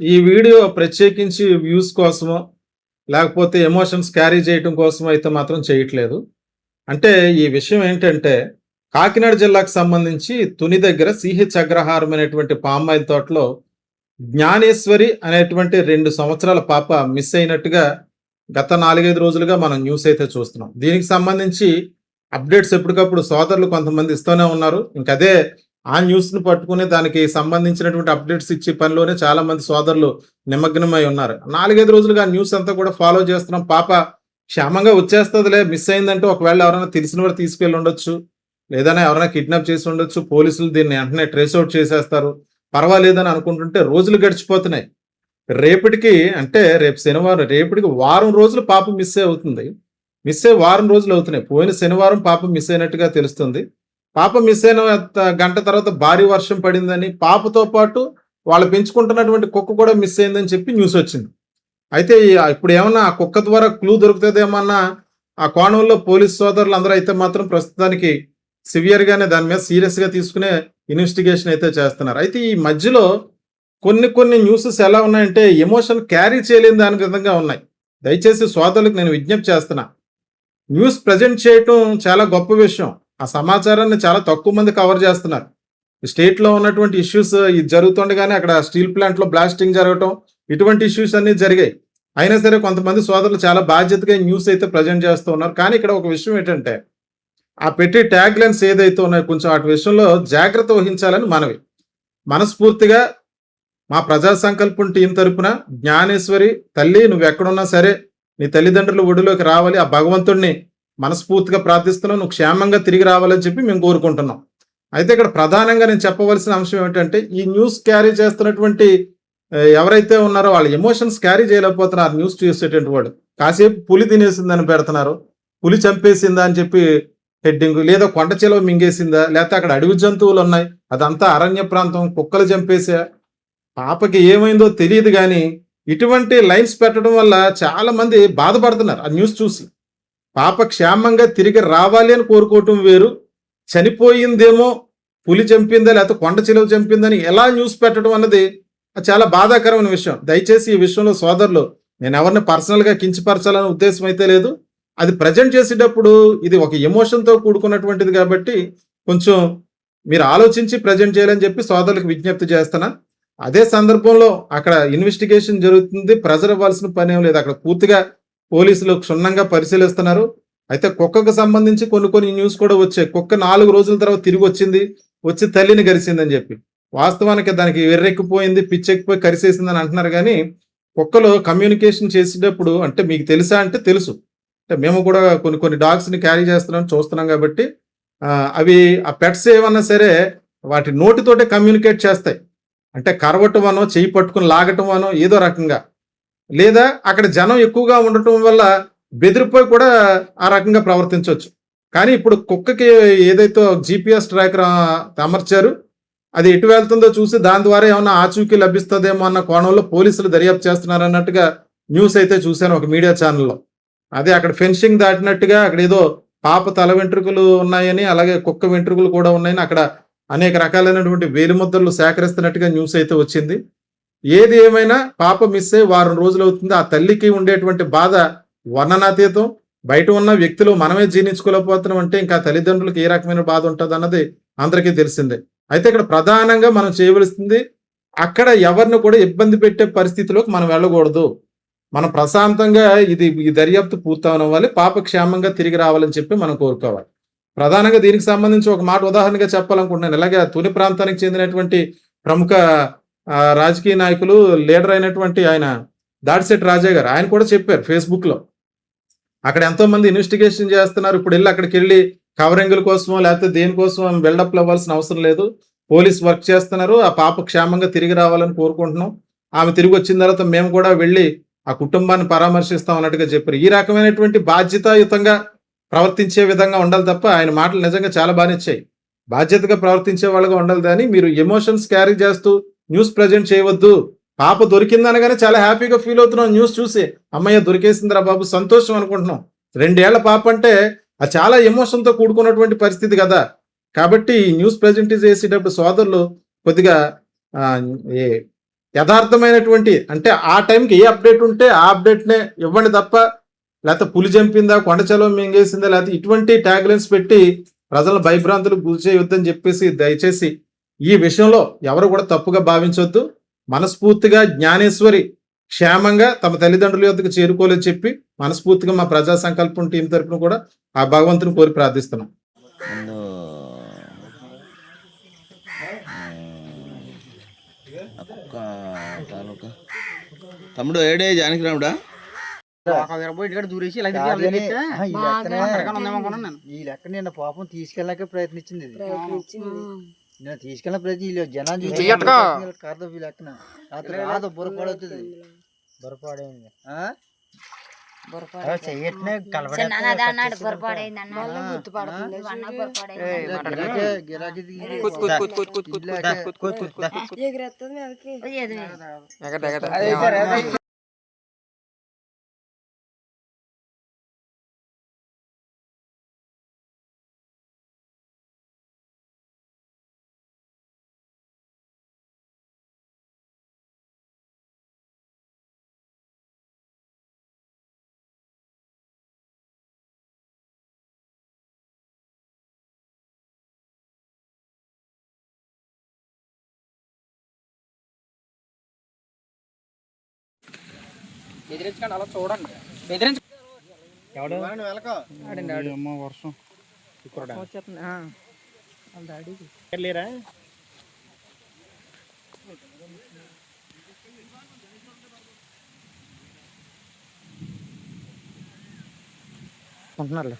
ఈ వీడియో ప్రత్యేకించి వ్యూస్ కోసమో, లేకపోతే ఎమోషన్స్ క్యారీ చేయటం కోసమో అయితే మాత్రం చేయట్లేదు. అంటే ఈ విషయం ఏంటంటే, కాకినాడ జిల్లాకు సంబంధించి తుని దగ్గర సిహెచ్ అగ్రహారం అనేటువంటి పామాయిల్ తోటలో జ్ఞానేశ్వరి అనేటువంటి 2 సంవత్సరాల పాప మిస్ అయినట్టుగా గత 4, 5 రోజులుగా మనం న్యూస్ అయితే చూస్తున్నాం. దీనికి సంబంధించి అప్డేట్స్ ఎప్పటికప్పుడు సోదరులు కొంతమంది ఇస్తూనే ఉన్నారు. ఇంకదే ఆ న్యూస్‌ని పట్టుకొని దానికి సంబంధించినటువంటి అప్డేట్స్ ఇచ్చే పనిలోనే చాలామంది సోదరులు నిమగ్నమై ఉన్నారు. 4, 5 రోజులుగా ఆ న్యూస్ అంతా కూడా ఫాలో చేస్తున్నాం. పాప క్షేమంగా వచ్చేస్తదిలే, మిస్ అయిందంటే ఒకవేళ ఎవరైనా తెలిసిన వారు తీసుకెళ్ళి ఉండొచ్చు. లేదన్నా ఎవరైనా కిడ్నాప్ చేసి ఉండొచ్చు. పోలీసులు దీన్ని వెంటనే ట్రేస్ ఔట్ చేసేస్తారు. పర్వాలేదని అనుకుంటుంటే రోజులు గడిచిపోతున్నాయి. రేపటికి అంటే రేపు శనివారం, రేపటికి వారం రోజులు పాప మిస్ అవుతుంది. మిస్ అయ్యి వారం రోజులు అవుతున్నాయి. పోయిన శనివారం పాప మిస్ అయినట్టుగా తెలుస్తుంది. పాప మిస్ అయిన గంట తర్వాత భారీ వర్షం పడిందని, పాపతో పాటు వాళ్ళు పెంచుకుంటున్నటువంటి కుక్క కూడా మిస్ అయిందని చెప్పి న్యూస్ వచ్చింది. అయితే ఇప్పుడేమన్నా ఆ కుక్క ద్వారా క్లూ దొరుకుతదేమన్న ఆ కోణంలో పోలీస్ సోదరులు అందరూ అయితే మాత్రం ప్రస్తుతానికి సివియర్‌గానే దాని మీద సీరియస్‌గా తీసుకునే ఇన్వెస్టిగేషన్ అయితే చేస్తున్నారు. అయితే ఈ మధ్యలో కొన్ని న్యూసెస్ ఎలా ఉన్నాయంటే ఎమోషన్ క్యారీ చేయలేని దాని విధంగా ఉన్నాయి. దయచేసి సోదరులకు నేను విజ్ఞప్తి చేస్తున్నా. న్యూస్ ప్రెజెంట్ చేయటం చాలా గొప్ప విషయం. ఆ సమాచారాన్ని చాలా తక్కువ మంది కవర్ చేస్తున్నారు. స్టేట్‌లో ఉన్నటువంటి ఇష్యూస్ ఇది జరుగుతుండగానే అక్కడ స్టీల్ ప్లాంట్‌లో బ్లాస్టింగ్ జరగటం, ఇటువంటి ఇష్యూస్ అన్నీ జరిగాయి. అయినా సరే కొంతమంది సోదరులు చాలా బాధ్యతగా ఈ న్యూస్ అయితే ప్రెజెంట్ చేస్తూ ఉన్నారు. కానీ ఇక్కడ ఒక విషయం ఏంటంటే, ఆ పెట్టే ట్యాగ్ లైన్స్ ఏదైతే ఉన్నాయో కొంచెం వాటి విషయంలో జాగ్రత్త వహించాలని మనవి. మనస్ఫూర్తిగా మా ప్రజా సంకల్పం టీం తరపున జ్ఞానేశ్వరి తల్లి నువ్వెక్కడున్నా సరే నీ తల్లిదండ్రుల ఒడిలోకి రావాలి. ఆ భగవంతుడిని మనస్ఫూర్తిగా ప్రార్థిస్తున్నాం. నువ్వు క్షేమంగా తిరిగి రావాలని చెప్పి మేము కోరుకుంటున్నాం. అయితే ఇక్కడ ప్రధానంగా నేను చెప్పవలసిన అంశం ఏంటంటే, ఈ న్యూస్ క్యారీ చేస్తున్నటువంటి ఎవరైతే ఉన్నారో వాళ్ళ ఎమోషన్స్ క్యారీ చేయలేకపోతున్నారు న్యూస్ చూసేటువంటి వాడు. కాసేపు పులి తినేసిందని పెడుతున్నారు. పులి చంపేసిందా అని చెప్పి హెడ్డింగ్, లేదా కొండ చిలువ మింగేసిందా, లేకపోతే అక్కడ అడవి జంతువులు ఉన్నాయి, అదంతా అరణ్య ప్రాంతం, కుక్కలు చంపేసా, పాపకి ఏమైందో తెలియదు గానీ, ఇటువంటి లైన్స్ పెట్టడం వల్ల చాలా మంది బాధపడుతున్నారు ఆ న్యూస్ చూసి. పాప క్షేమంగా తిరిగి రావాలి అని కోరుకోవటం వేరు. చనిపోయిందేమో, పులి చంపిందా లేకపోతే కొండ చిలువ చంపిందని ఎలా న్యూస్ పెట్టడం అన్నది చాలా బాధాకరమైన విషయం. దయచేసి ఈ విషయంలో సోదరులు, నేను ఎవరిని పర్సనల్‌గా కించపరచాలనే ఉద్దేశ్యం అయితే లేదు. అది ప్రెజెంట్ చేసేటప్పుడు ఇది ఒక ఎమోషన్‌తో కూడుకున్నటువంటిది కాబట్టి కొంచెం మీరు ఆలోచించి ప్రెజెంట్ చేయాలని చెప్పి సోదరులకు విజ్ఞప్తి చేస్తున్నా. అదే సందర్భంలో అక్కడ ఇన్వెస్టిగేషన్ జరుగుతుంది. ప్రెజర్ ఇవ్వాల్సిన పనేం లేదు. అక్కడ పూర్తిగా పోలీసులు క్షుణ్ణంగా పరిశీలిస్తున్నారు. అయితే కుక్కకు సంబంధించి కొన్ని న్యూస్ కూడా వచ్చాయి. కుక్క 4 రోజుల తర్వాత తిరిగొచ్చింది. వచ్చి తల్లిని గరిసిందని చెప్పి. వాస్తవానికి దానికి వెర్రెక్కిపోయింది, పిచ్చెక్కిపోయి కరిసేసిందని అంటున్నారు గానీ, కుక్కలు కమ్యూనికేషన్ చేసేటప్పుడు అంటే మీకు తెలుసా అంటే తెలుసు. అంటే మేము కూడా కొన్ని డాగ్స్‌ని క్యారీ చేస్తున్నాం, చూస్తున్నాం కాబట్టి అవి ఆ పెట్స్ ఏమన్నా సరే వాటి నోటితోటే కమ్యూనికేట్ చేస్తాయి. అంటే కరవటం అనో, చెయ్యి పట్టుకొని లాగటం అనో ఏదో రకంగా. లేదా అక్కడ జనం ఎక్కువగా ఉండటం వల్ల బెదిరిపోయి కూడా ఆ రకంగా ప్రవర్తించొచ్చు. కానీ ఇప్పుడు కుక్కకి ఏదైతే జీపీఎస్ ట్రాకర్ అమర్చారు, అది ఎటు వెళ్తుందో చూసి దాని ద్వారా ఏమన్నా ఆచూకీ లభిస్తదేమో అన్న కోణంలో పోలీసులు దర్యాప్తు చేస్తున్నారన్నట్టుగా న్యూస్ అయితే చూశాను ఒక మీడియా ఛానెల్‌లో. అదే అక్కడ ఫెన్సింగ్ దాటినట్టుగా అక్కడేదో పాప తల వెంట్రుకలు ఉన్నాయని, అలాగే కుక్క వెంట్రుకలు కూడా ఉన్నాయని అక్కడ అనేక రకాలైనటువంటి వేలిముద్రలు సేకరిస్తున్నట్టుగా న్యూస్ అయితే వచ్చింది. ఏది ఏమైనా పాప మిస్ అయ్యి వారం రోజులవుతుంది. ఆ తల్లికి ఉండేటువంటి బాధ వర్ణనాతీతం. బయట ఉన్న వ్యక్తులు మనమే జీర్ణించుకోలేకపోతున్నాం అంటే ఇంకా తల్లిదండ్రులకు ఏ రకమైన బాధ ఉంటదన్నది అందరికీ తెలిసిందే. అయితే ఇక్కడ ప్రధానంగా మనం చేయవలసింది అక్కడ ఎవరిని కూడా ఇబ్బంది పెట్టే పరిస్థితిలోకి మనం వెళ్ళకూడదు. మనం ప్రశాంతంగా ఈ దర్యాప్తు పూర్తవనివ్వాలి. పాప క్షేమంగా తిరిగి రావాలని చెప్పి మనం కోరుకోవాలి. ప్రధానంగా దీనికి సంబంధించి ఒక మాట ఉదాహరణగా చెప్పాలనుకుంటున్నాను. ఇలాగే తుని ప్రాంతానికి చెందినటువంటి ప్రముఖ రాజకీయ నాయకులు, లీడర్ అయినటువంటి ఆయన దాడిశెట్టి రాజా గారు. ఆయన కూడా చెప్పారు ఫేస్‌బుక్‌లో. అక్కడ ఎంతోమంది ఇన్వెస్టిగేషన్ చేస్తున్నారు. ఇప్పుడెళ్లి అక్కడికెళ్లి కవరింగుల కోసమో లేకపోతే దేనికోసమో బిల్డప్‌లు అవ్వాల్సిన అవసరం లేదు. పోలీస్ వర్క్ చేస్తున్నారు. ఆ పాప క్షేమంగా తిరిగి రావాలని కోరుకుంటున్నాం. ఆమె తిరిగొచ్చిన తర్వాత మేము కూడా వెళ్లి ఆ కుటుంబాన్ని పరామర్శిస్తాం అన్నట్టుగా చెప్పారు. ఈ రకమైనటువంటి బాధ్యతాయుతంగా ప్రవర్తించే విధంగా ఉండాలి తప్ప ఆయన మాటలు నిజంగా చాలా బా నచ్చాయి. బాధ్యతగా ప్రవర్తించే వాళ్ళుగా ఉండాలి గానీ మీరు ఎమోషన్స్ క్యారీ చేస్తూ న్యూస్ ప్రెజెంట్ చేయవద్దు. పాప దొరికిందనగానే చాలా హ్యాపీగా ఫీల్ అవుతున్నాం న్యూస్ చూసి. హమ్మయ్య! దొరికేసిందిరా బాబు సంతోషం అనుకుంటున్నాం. 2 ఏళ్ల పాప అంటే అది చాలా ఎమోషన్‌తో కూడుకున్నటువంటి పరిస్థితి గదా! కాబట్టి ఈ న్యూస్ ప్రెజెంట్ చేసేటప్పుడు సోదరులు కొద్దిగా ఆహ్, ఏ యథార్థమైనటువంటి అంటే ఆ టైంకి ఏ అప్డేట్ ఉంటే ఆ అప్డేట్నే ఇవ్వండి తప్ప, లేకపోతే పులి చంపిందా, కొండ చలం మింగేసిందా, లేకపోతే ఇటువంటి ట్యాగ్లైన్స్ పెట్టి ప్రజలను భయభ్రాంతులకు గురి చేయొద్దని చెప్పేసి దయచేసి ఈ విషయంలో ఎవరు కూడా తప్పుగా భావించొద్దు. మనస్ఫూర్తిగా జ్ఞానేశ్వరి క్షేమంగా తమ తల్లిదండ్రుల యొద్దకు చేరుకోలేని చెప్పి మనస్ఫూర్తిగా మా ప్రజా సంకల్పం టీం తరపున కూడా ఆ భగవంతుని కోరి ప్రార్థిస్తున్నాం. ముందు ఒక్క తాలూకా తమ్ముడు ఏడే జానకి రాముడా దూరేసి ఇలా తిప్పి అలా తిప్పి అక్కడికన్నా ఉందేమనుకున్నాను నేను. ఈ లెక్క నిన్న పాపం తీసుకెళ్ళాక ప్రయత్నించింది ఇది. నేను తీసుకెళ్ళిన ప్రతి జనాలు చూసి చెయ్యట్టుకో. కాదు ఈ లెక్కన రాత్రి రాదు బుర్రపాడవుతుంది బుర్రపాడైంది చెయ్యట్నే గిరాకీ బెదిరించకండి, అలా చూడండి. బెదిరించ వర్షం వచ్చేస్తుంది. లేరా ఉంటున్నారులే.